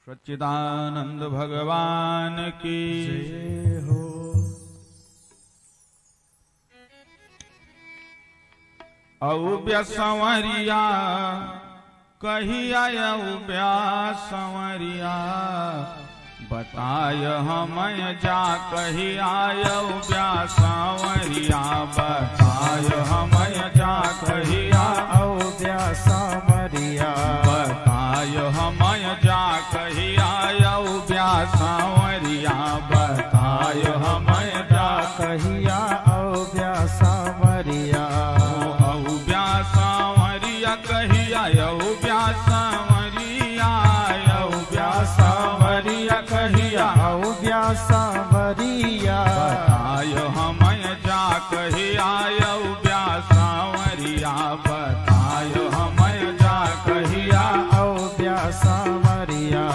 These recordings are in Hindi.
सच्चिदानंद भगवान की जय हो। औब्या संवरिया कहिया औब्या संवरिया बताय हम जा कहिया औब्या संवरिया बताय हम जा कहिया औब्या सांवरिया बताय हम जा कहिया औब्या संवरिया बताय हम जा कहिया औब्या सांवरिया औब्या सांवरिया कहिया औब्या सांवरिया औब्या सांवरिया कहिया औब्या सांवरिया बताय हम जा कहिया औब्या सांवरिया बताय हम जा कहिया औब्या सांवरिया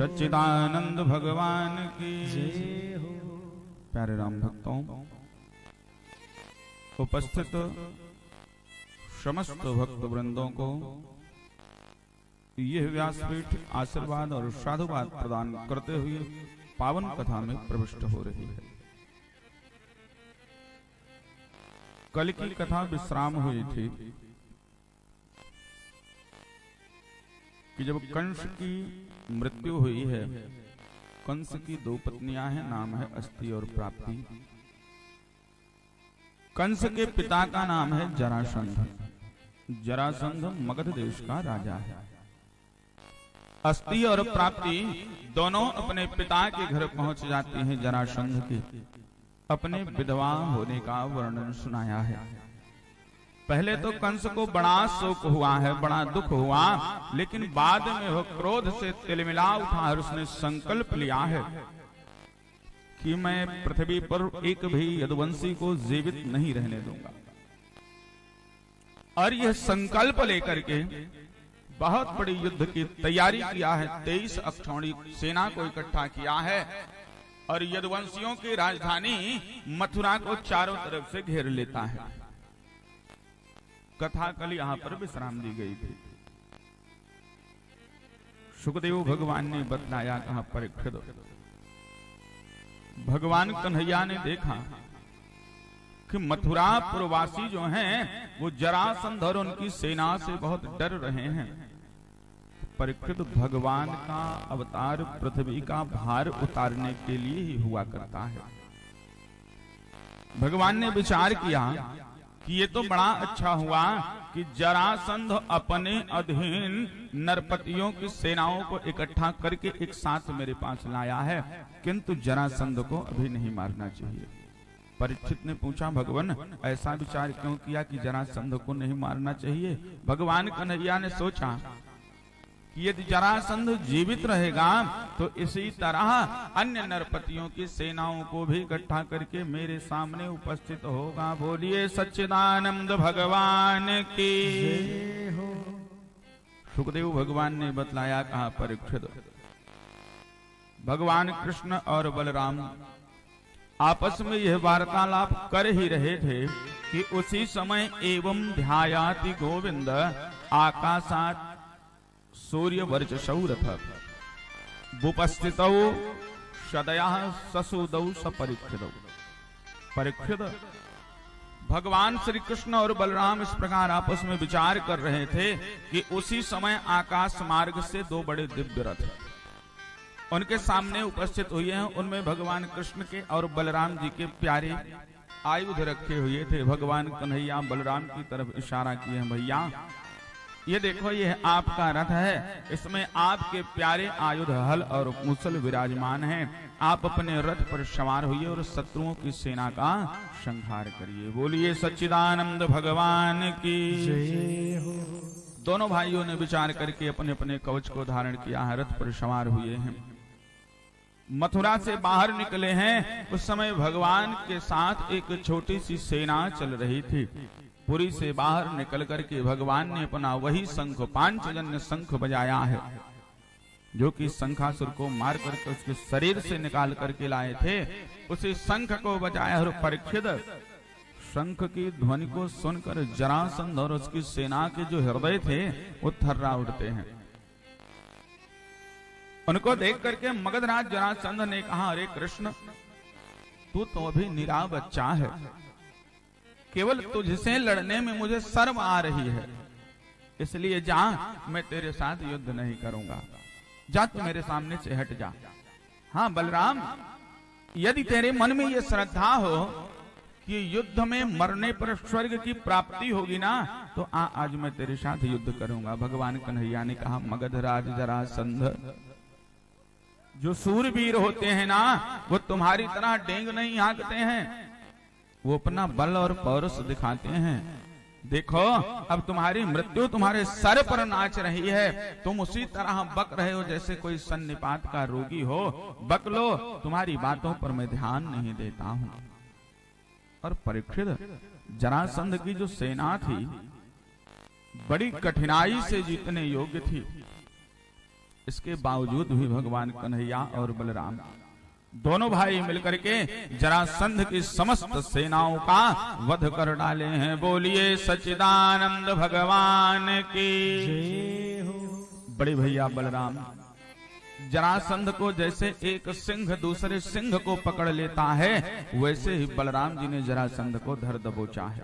सच्चिदानंद भगवान की जय हो। प्यारे राम भक्तों, उपस्थित समस्त भक्त वृंदों को यह व्यासपीठ आशीर्वाद और साधुवाद प्रदान करते हुए पावन कथा में प्रविष्ट हो रही है। कल की कथा विश्राम हुई थी कि जब कंस की मृत्यु हुई है, कंस की दो पत्नियां हैं, नाम है अस्ति और प्राप्ति। कंस के पिता का नाम है जरासंध। जरासंध मगध देश का राजा है। अस्ति और प्राप्ति दोनों अपने पिता के घर पहुंच जाती हैं। जरासंध के अपने विधवा होने का वर्णन सुनाया है। पहले तो कंस को बड़ा शोक हुआ है, बड़ा दुख हुआ, लेकिन बाद में वह क्रोध से तिलमिला उठा और उसने संकल्प लिया है कि मैं पृथ्वी पर एक भी यदुवंशी को जीवित नहीं रहने दूंगा। और यह संकल्प लेकर के बहुत बड़ी युद्ध की तैयारी किया है। 23 अक्षौणी सेना को इकट्ठा किया है और यदुवंशियों की राजधानी मथुरा को चारों तरफ से घेर लेता है। कथा कल यहां पर विश्राम दी गई थी। सुखदेव भगवान ने बतलाया, कहा परीक्षित, भगवान कन्हैया ने देखा कि मथुरा पुरवासी जो हैं वो जरासंध और उनकी सेना से बहुत डर रहे हैं। परीक्षित, भगवान का अवतार पृथ्वी का भार उतारने के लिए ही हुआ करता है। भगवान ने विचार किया कि ये तो बड़ा अच्छा हुआ कि जरासंध अपने अधीन नरपतियों की सेनाओं को इकट्ठा करके एक साथ मेरे पास लाया है, किंतु जरासंध को अभी नहीं मारना चाहिए। परीक्षित ने पूछा, भगवान ऐसा विचार क्यों किया कि जरासंध को नहीं मारना चाहिए? भगवान कन्हैया ने सोचा कि यदि जरासंध जीवित रहेगा तो इसी तरह अन्य नरपतियों की सेनाओं को भी इकट्ठा करके मेरे सामने उपस्थित होगा। बोलिए सच्चिदानंद भगवान की जय हो। सुखदेव भगवान ने बतलाया, कहा परीक्षित, भगवान कृष्ण और बलराम आपस में यह वार्तालाप कर ही रहे थे कि उसी समय एवं ध्यायाति गोविंद आकाशात सूर्य वर्चसौ रथ उपस्थितौ सदयः ससुदौ सपरीक्षितौ। परीक्षित, भगवान श्री कृष्ण और बलराम इस प्रकार आपस में विचार कर रहे थे कि उसी समय आकाश मार्ग से दो बड़े दिव्य रथ उनके सामने उपस्थित हुए हैं। उनमें भगवान कृष्ण के और बलराम जी के प्यारे आयुध रखे हुए थे। भगवान कन्हैया बलराम की तरफ इशारा किए हैं, भैया ये देखो, ये आपका रथ है, इसमें आपके प्यारे आयुध हल और मुसल विराजमान हैं। आप अपने रथ पर सवार होइए और शत्रुओं की सेना का संहार करिए। बोलिए सच्चिदानंद भगवान की जय हो। दोनों भाइयों ने विचार करके अपने अपने कवच को धारण किया है, रथ पर सवार हुए हैं, मथुरा से बाहर निकले हैं। उस समय भगवान के साथ एक छोटी सी सेना चल रही थी। पुरी से बाहर निकल करके भगवान ने अपना वही शंख, पांचजन्य शंख बजाया है, जो कि शंखासुर को मार करके उसके शरीर से निकाल करके लाए थे। उसी शंख को बजाया और परीक्षित, शंख की ध्वनि को सुनकर जरासंध और उसकी सेना के जो हृदय थे वो थर्रा उठते हैं। उनको देख करके मगधराज जरासंध ने कहा, अरे कृष्ण, तू तो अभी निरा बच्चा है, केवल तुझसे लड़ने में मुझे शर्म आ रही है, इसलिए जा, मैं तेरे साथ युद्ध नहीं करूंगा, जा तू मेरे सामने से हट जा। हाँ बलराम, यदि तेरे मन में ये श्रद्धा हो कि युद्ध में मरने पर स्वर्ग की प्राप्ति होगी ना, तो आज मैं तेरे साथ युद्ध करूंगा। भगवान कन्हैया ने कहा, मगधराज जरासंध, जो सूरवीर होते हैं ना, वो तुम्हारी तरह डेंग नहीं हाँकते हैं, वो अपना बल और पौरुष दिखाते हैं। देखो, अब तुम्हारी मृत्यु तुम्हारे सर पर नाच रही है, तुम उसी तरह बक रहे हो जैसे कोई सन्निपात का रोगी हो। बक लो, तुम्हारी बातों पर मैं ध्यान नहीं देता हूं। और परीक्षित, जरासंध की जो सेना थी बड़ी कठिनाई से जीतने योग्य थी। इसके बावजूद भी भगवान कन्हैया और बलराम दोनों भाई मिलकर के जरासंध की समस्त सेनाओं का वध कर डाले हैं। बोलिए सच्चिदानंद भगवान की जय हो। बड़े भैया बलराम जरासंध को जैसे एक सिंह दूसरे सिंह को पकड़ लेता है, वैसे ही बलराम जी ने जरासंध को धर दबोचा है।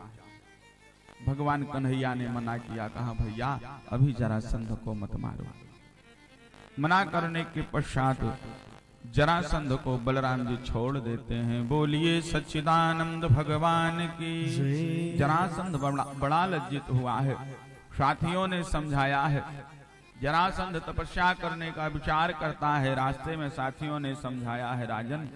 भगवान कन्हैया ने मना किया, कहा भैया अभी जरासंध को मत मारो। मना करने के पश्चात जरासंध को बलराम जी छोड़ देते हैं। बोलिए सच्चिदानंद भगवान की। जरासंध बड़ा लज्जित हुआ है। साथियों ने समझाया है, जरासंध तपस्या करने का विचार करता है। रास्ते में साथियों ने समझाया है, राजन